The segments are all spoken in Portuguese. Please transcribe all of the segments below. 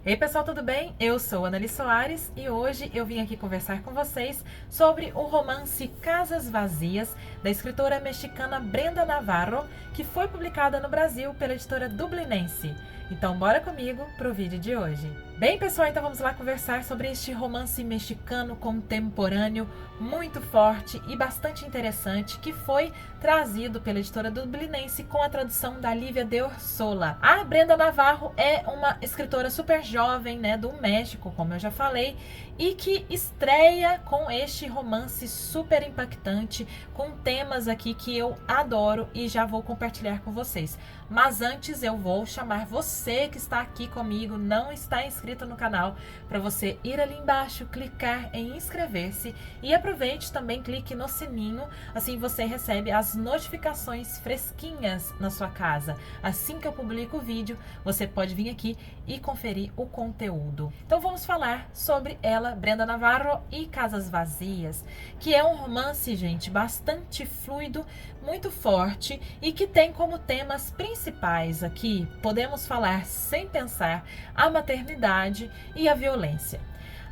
Ei pessoal, tudo bem? Eu sou Anali Soares e hoje eu vim aqui conversar com vocês sobre o romance Casas Vazias, da escritora mexicana Brenda Navarro, que foi publicada no Brasil pela editora Dublinense. Então bora comigo pro vídeo de hoje. Bem pessoal, então vamos lá conversar sobre este romance mexicano contemporâneo muito forte e bastante interessante que foi trazido pela editora Dublinense com a tradução da Lívia de Orsola. A Brenda Navarro é uma escritora super jovem, né, do México, como eu já falei, e que estreia com este romance super impactante, com temas aqui que eu adoro e já vou compartilhar com vocês. Mas antes eu vou chamar você que está aqui comigo, não está inscrito no canal, para você ir ali embaixo, clicar em inscrever-se e aproveite também, clique no sininho, assim você recebe as notificações fresquinhas na sua casa. Assim que eu publico o vídeo, você pode vir aqui e conferir o conteúdo. Então vamos falar sobre ela, Brenda Navarro e Casas Vazias, que é um romance, gente, bastante fluido, muito forte e que tem como temas principais aqui, podemos falar sem pensar, a maternidade e a violência.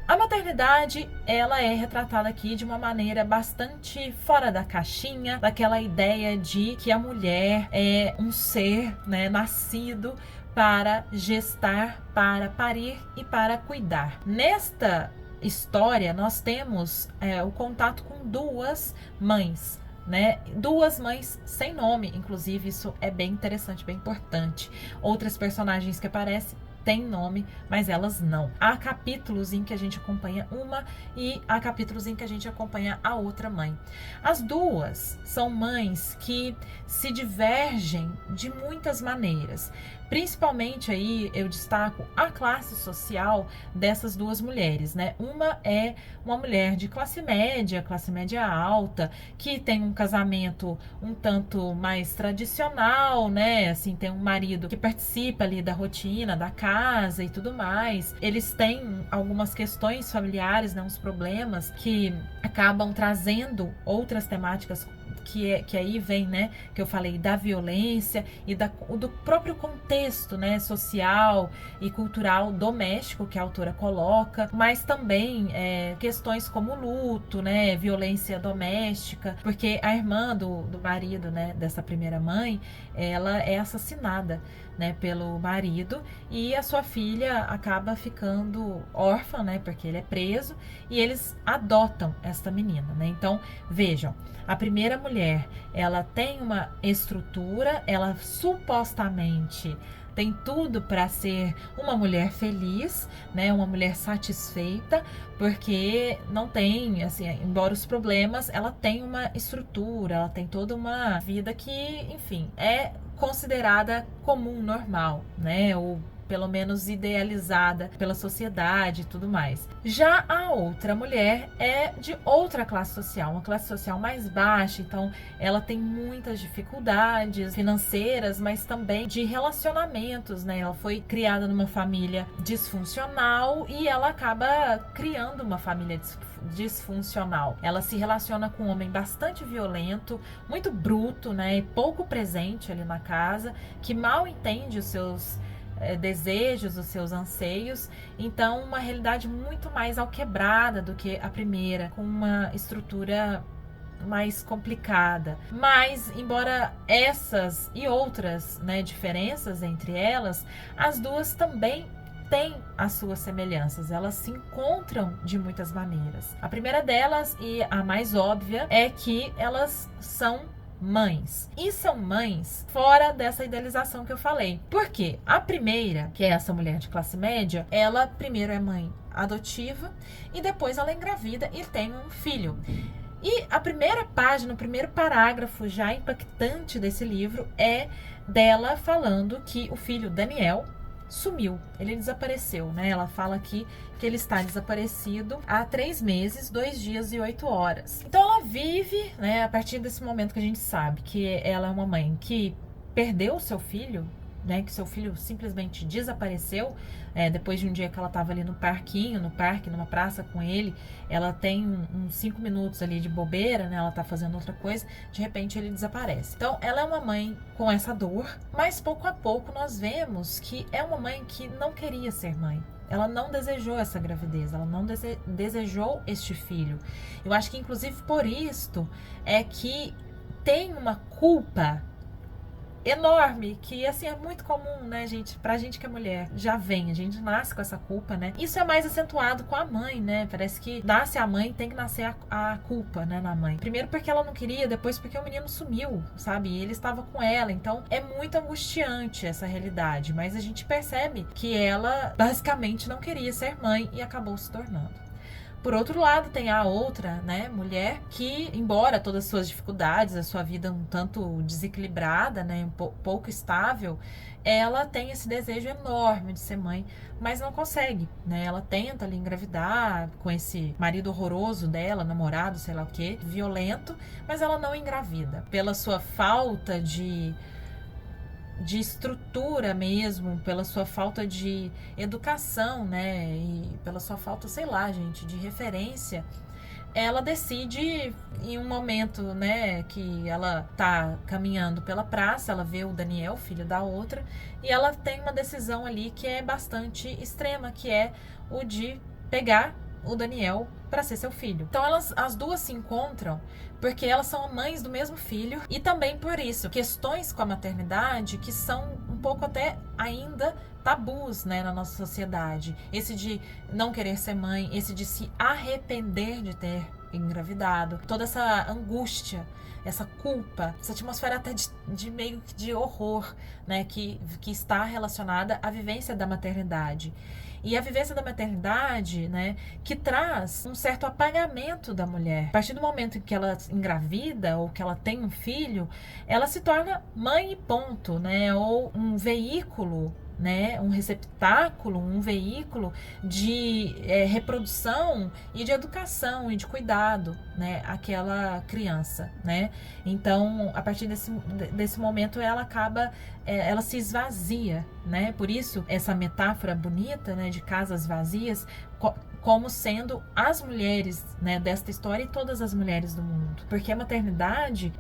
A maternidade, ela é retratada aqui de uma maneira bastante fora da caixinha, daquela ideia de que a mulher é um ser, né, nascido para gestar, para parir e para cuidar. Nesta história, nós temos o contato com duas mães, né? Duas mães sem nome, inclusive isso é bem interessante, bem importante. Outras personagens que aparecem têm nome, mas elas não. Há capítulos em que a gente acompanha uma e há capítulos em que a gente acompanha a outra mãe. As duas são mães que se divergem de muitas maneiras. Principalmente aí eu destaco a classe social dessas duas mulheres, né? Uma é uma mulher de classe média alta, que tem um casamento um tanto mais tradicional, né? Assim, tem um marido que participa ali da rotina da casa e tudo mais. Eles têm algumas questões familiares, né? Uns problemas que acabam trazendo outras temáticas que aí vem, né, que eu falei da violência e do próprio contexto, né, social e cultural doméstico que a autora coloca, mas também questões como luto, né, violência doméstica, porque a irmã do marido, né, dessa primeira mãe, ela é assassinada, né, pelo marido e a sua filha acaba ficando órfã, né, porque ele é preso e eles adotam esta menina, né? Então, vejam, a primeira mulher, ela tem uma estrutura, ela supostamente tem tudo para ser uma mulher feliz, né, uma mulher satisfeita, porque não tem, assim, embora os problemas, ela tem uma estrutura, ela tem toda uma vida que, enfim, é considerada comum, normal, né, ou pelo menos idealizada pela sociedade e tudo mais. Já a outra mulher é de outra classe social, uma classe social mais baixa, então ela tem muitas dificuldades financeiras, mas também de relacionamentos, né? Ela foi criada numa família disfuncional e ela acaba criando uma família disfuncional. Ela se relaciona com um homem bastante violento, muito bruto, né? E pouco presente ali na casa, que mal entende os seus desejos, os seus anseios, então uma realidade muito mais alquebrada do que a primeira, com uma estrutura mais complicada. Mas, embora essas e outras, né, diferenças entre elas, as duas também têm as suas semelhanças, elas se encontram de muitas maneiras. A primeira delas, e a mais óbvia, é que elas são mães. E são mães fora dessa idealização que eu falei. Por quê? A primeira, que é essa mulher de classe média, ela primeiro é mãe adotiva e depois ela é engravida e tem um filho. E a primeira página, o primeiro parágrafo já impactante desse livro é dela falando que o filho Daniel sumiu, ele desapareceu, né? Ela fala aqui que ele está desaparecido há 3 meses, 2 dias e 8 horas. Então ela vive, né, a partir desse momento que a gente sabe que ela é uma mãe que perdeu o seu filho, né, que seu filho simplesmente desapareceu, depois de um dia que ela estava ali no parquinho, no parque, numa praça com ele, ela tem uns 5 minutos ali de bobeira, né, ela tá fazendo outra coisa, de repente ele desaparece. Então ela é uma mãe com essa dor, mas pouco a pouco nós vemos que é uma mãe que não queria ser mãe. Ela não desejou essa gravidez, ela não desejou este filho. Eu acho que, inclusive, por isto é que tem uma culpa enorme, que assim é muito comum, né, gente? Pra gente que é mulher, já vem, a gente nasce com essa culpa, né? Isso é mais acentuado com a mãe, né? Parece que nasce a mãe, tem que nascer a culpa, né, na mãe. Primeiro porque ela não queria, depois porque o menino sumiu, sabe? E ele estava com ela, então é muito angustiante essa realidade, mas a gente percebe que ela basicamente não queria ser mãe e acabou se tornando. Por outro lado, tem a outra, né, mulher que, embora todas as suas dificuldades, a sua vida um tanto desequilibrada, né, pouco estável, ela tem esse desejo enorme de ser mãe, mas não consegue, né? Ela tenta ali engravidar com esse marido horroroso dela, namorado, sei lá o quê, violento, mas ela não engravida. Pela sua falta de estrutura mesmo, pela sua falta de educação, né? E pela sua falta, sei lá, gente, de referência, ela decide em um momento, né, que ela tá caminhando pela praça, ela vê o Daniel, filho da outra, e ela tem uma decisão ali que é bastante extrema, que é o de pegar o Daniel para ser seu filho. Então as duas se encontram porque elas são mães do mesmo filho e também por isso questões com a maternidade que são um pouco até ainda tabus, né, na nossa sociedade. Esse de não querer ser mãe, esse de se arrepender de ter engravidado, toda essa angústia, essa culpa, essa atmosfera até de meio que de horror, né, que está relacionada à vivência da maternidade. E a vivência da maternidade, né, que traz um certo apagamento da mulher. A partir do momento em que ela engravida ou que ela tem um filho, ela se torna mãe e ponto, né, ou um veículo, né, um receptáculo, um veículo de reprodução e de educação e de cuidado, né, àquela criança, né? Então, a partir desse momento, ela acaba, ela se esvazia, né? Por isso, essa metáfora bonita, né, de casas vazias, como sendo as mulheres, né, desta história e todas as mulheres do mundo. Porque a maternidade,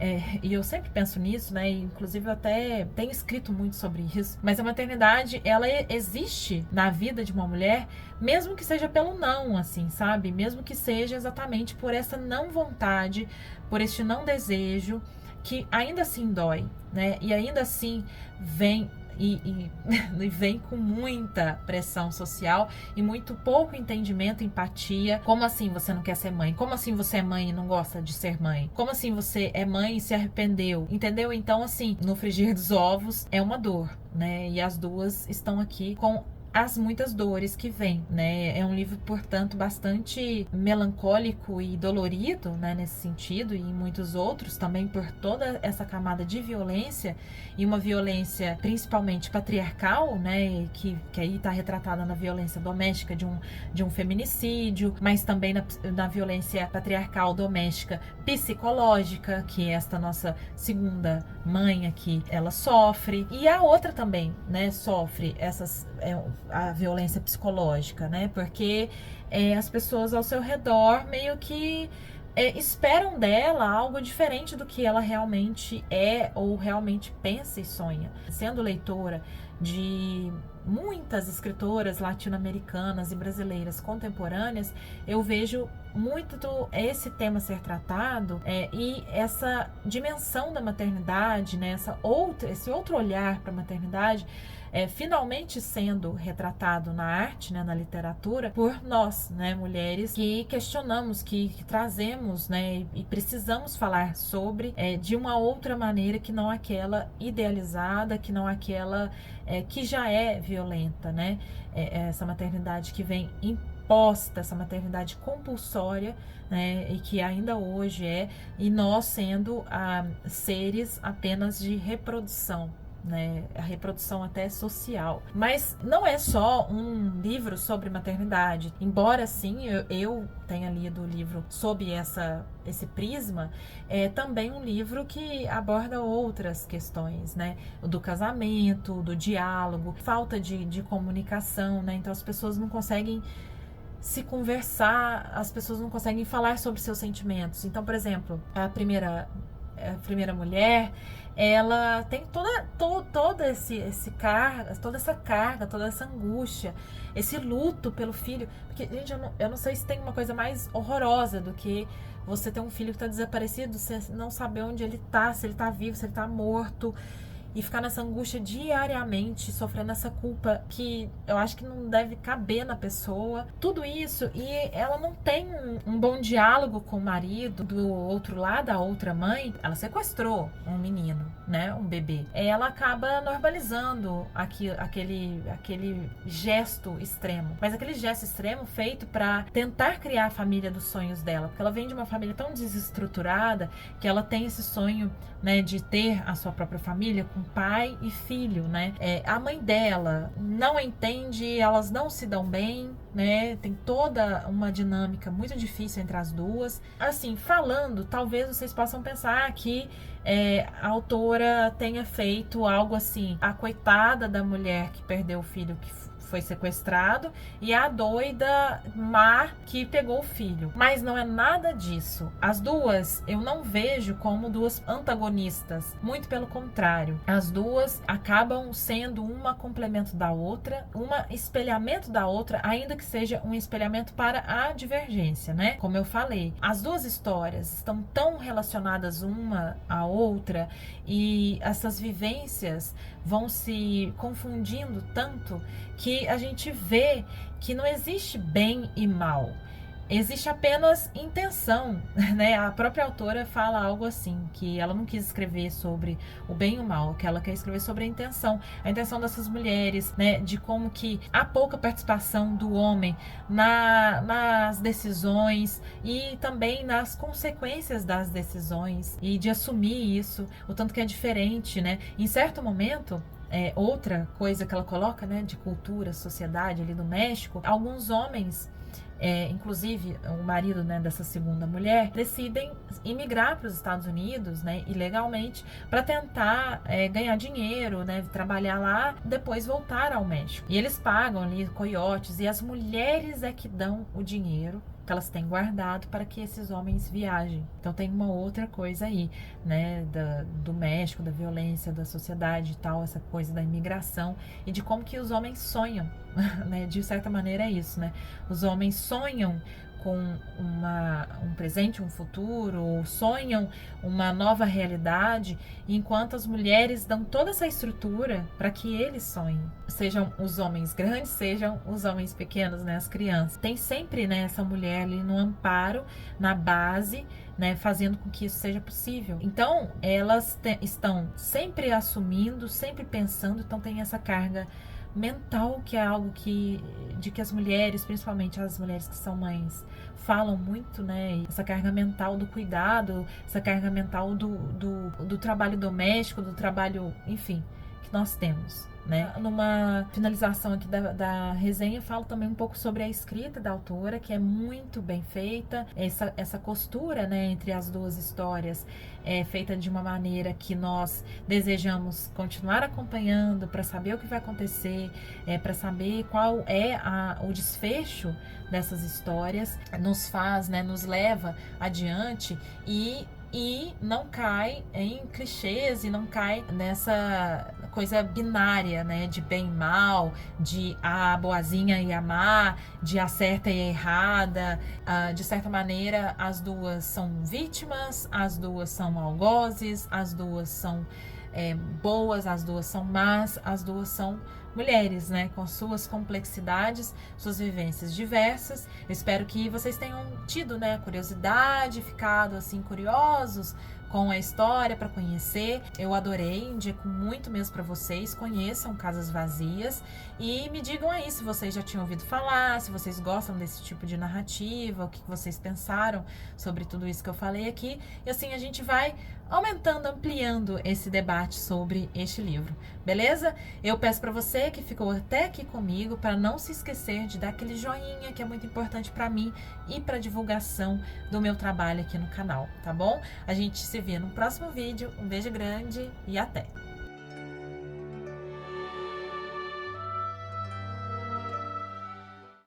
e eu sempre penso nisso, né, e inclusive eu até tenho escrito muito sobre isso, mas a maternidade, ela existe na vida de uma mulher, mesmo que seja pelo não, assim, sabe? Mesmo que seja exatamente por essa não vontade, por este não desejo, que ainda assim dói, né? E ainda assim vem e vem com muita pressão social e muito pouco entendimento, empatia. Como assim você não quer ser mãe? Como assim você é mãe e não gosta de ser mãe? Como assim você é mãe e se arrependeu? Entendeu? Então, assim, no frigir dos ovos é uma dor, né? E as duas estão aqui com as muitas dores que vêm, né? É um livro, portanto, bastante melancólico e dolorido, né, nesse sentido, e em muitos outros também por toda essa camada de violência, e uma violência principalmente patriarcal, né, que aí está retratada na violência doméstica de um feminicídio, mas também na violência patriarcal doméstica psicológica, que esta nossa segunda mãe aqui, ela sofre, e a outra também, né, sofre a violência psicológica, né? Porque as pessoas ao seu redor meio que esperam dela algo diferente do que ela realmente é ou realmente pensa e sonha. Sendo leitora de muitas escritoras latino-americanas e brasileiras contemporâneas, eu vejo muito esse tema ser tratado e essa dimensão da maternidade, né, esse outro olhar para a maternidade, finalmente sendo retratado na arte, né, na literatura, por nós, né, mulheres que questionamos, que trazemos, né, e precisamos falar sobre de uma outra maneira que não aquela idealizada, que não aquela que já é violenta, né? Essa maternidade que vem imposta, essa maternidade compulsória, né, e que ainda hoje e nós sendo seres apenas de reprodução, né, a reprodução até social. Mas não é só um livro sobre maternidade, embora sim eu tenha lido o livro sob esse prisma, é também um livro que aborda outras questões, né, do casamento, do diálogo, falta de comunicação, né, então as pessoas não conseguem se conversar, as pessoas não conseguem falar sobre seus sentimentos. Então, por exemplo, a primeira a primeira mulher, ela tem toda essa carga, toda essa angústia, esse luto pelo filho. Porque, gente, eu não sei se tem uma coisa mais horrorosa do que você ter um filho que está desaparecido, você não saber onde ele está, se ele está vivo, se ele está morto. E ficar nessa angústia diariamente, sofrendo essa culpa que eu acho que não deve caber na pessoa. Tudo isso, e ela não tem um bom diálogo com o marido. Do outro lado, a outra mãe, ela sequestrou um menino, né, um bebê. Ela acaba normalizando aquele gesto extremo. Mas aquele gesto extremo feito para tentar criar a família dos sonhos dela. Porque ela vem de uma família tão desestruturada que ela tem esse sonho, né, de ter a sua própria família com pai e filho, né? A mãe dela não entende, elas não se dão bem, né? Tem toda uma dinâmica muito difícil entre as duas. Assim, falando, talvez vocês possam pensar que a autora tenha feito algo assim, a coitada da mulher que perdeu o filho que foi sequestrado e a doida má que pegou o filho. Mas não é nada disso. As duas eu não vejo como duas antagonistas. Muito pelo contrário. As duas acabam sendo uma complemento da outra, uma espelhamento da outra, ainda que seja um espelhamento para a divergência, né? Como eu falei, as duas histórias estão tão relacionadas uma à outra e essas vivências vão se confundindo tanto que a gente vê que não existe bem e mal. Existe apenas intenção, né? A própria autora fala algo assim, que ela não quis escrever sobre o bem e o mal, que ela quer escrever sobre a intenção dessas mulheres, né? De como que há pouca participação do homem nas decisões e também nas consequências das decisões e de assumir isso, o tanto que é diferente, né? Em certo momento, outra coisa que ela coloca, né, de cultura, sociedade ali no México, alguns homens, inclusive o marido, né, dessa segunda mulher, decidem imigrar para os Estados Unidos, né, ilegalmente, para tentar ganhar dinheiro, né, trabalhar lá, depois voltar ao México. E eles pagam ali coiotes e as mulheres é que dão o dinheiro que elas têm guardado para que esses homens viajem. Então tem uma outra coisa aí, né, do México, da violência da sociedade e tal, essa coisa da imigração e de como que os homens sonham, né, de certa maneira é isso, né, os homens sonham com um presente, um futuro, sonham uma nova realidade, enquanto as mulheres dão toda essa estrutura para que eles sonhem. Sejam os homens grandes, sejam os homens pequenos, né, as crianças. Tem sempre, né, essa mulher ali no amparo, na base, né, fazendo com que isso seja possível. Então, elas estão sempre assumindo, sempre pensando, então tem essa carga mental, que é algo de que as mulheres, principalmente as mulheres que são mães, falam muito, né? Essa carga mental do cuidado, essa carga mental do trabalho doméstico, do trabalho, enfim, que nós temos, né? Numa finalização aqui da resenha, falo também um pouco sobre a escrita da autora, que é muito bem feita, essa costura, né, entre as duas histórias é feita de uma maneira que nós desejamos continuar acompanhando para saber o que vai acontecer, para saber qual é o desfecho dessas histórias, nos faz, né, nos leva adiante e não cai em clichês e não cai nessa coisa binária, né, de bem e mal, de a boazinha e a má, de a certa e a errada. De certa maneira, as duas são vítimas, as duas são algozes, as duas são boas, as duas são más, as duas são mulheres, né, com suas complexidades, suas vivências diversas. Eu espero que vocês tenham tido, né, curiosidade, ficado assim curiosos com a história para conhecer. Eu adorei, indico muito mesmo para vocês, conheçam Casas Vazias e me digam aí se vocês já tinham ouvido falar, se vocês gostam desse tipo de narrativa, o que vocês pensaram sobre tudo isso que eu falei aqui, e assim a gente vai aumentando, ampliando esse debate sobre este livro, beleza? Eu peço para você que ficou até aqui comigo para não se esquecer de dar aquele joinha, que é muito importante para mim e para divulgação do meu trabalho aqui no canal, tá bom? A gente se vê no próximo vídeo, um beijo grande e até!